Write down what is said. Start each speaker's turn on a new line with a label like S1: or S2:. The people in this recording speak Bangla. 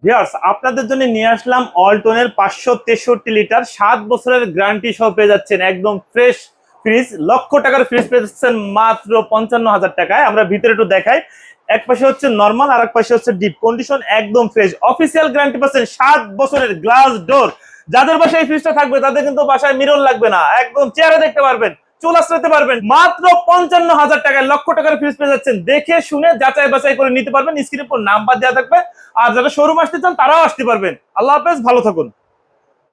S1: ভিউয়ার্স, আপনাদের জন্য নিয়ে আসলাম অল্টনের 563 লিটার 7 বছরের গ্যারান্টি সহ পেয়ে যাচ্ছেন একদম ফ্রেশ ফ্রিজ। লক্ষ টাকার ফ্রিজ পেয়ে যাচ্ছেন মাত্র 55,000 টাকায়। আমরা ভিতরে একটু দেখাই। এক পাশে হচ্ছে নরমাল, আর এক পাশে হচ্ছে ডিপ। কন্ডিশন একদম ফ্রেশ। অফিসিয়াল গ্যারান্টি পাচ্ছেন 7 বছরের গ্লাস ডোর। যাদের বাসায় এই ফ্রিজটা থাকবে তাদের কিন্তু বাসায় মিরর লাগবে না, একদম চেহারা দেখতে পারবেন, চুল আশ্রাতে পারবেন। মাত্র 55,000 টাকায় লক্ষ টাকার ফ্রিজ পেয়ে যাচ্ছেন। দেখে শুনে যাচাই বাছাই করে নিতে পারবেন। স্ক্রিনের উপর নাম্বার দেওয়া থাকবে। আর যারা শোরুম আসতে চান তারাও আসতে পারবেন। আল্লাহ হাফেজ, ভালো থাকুন।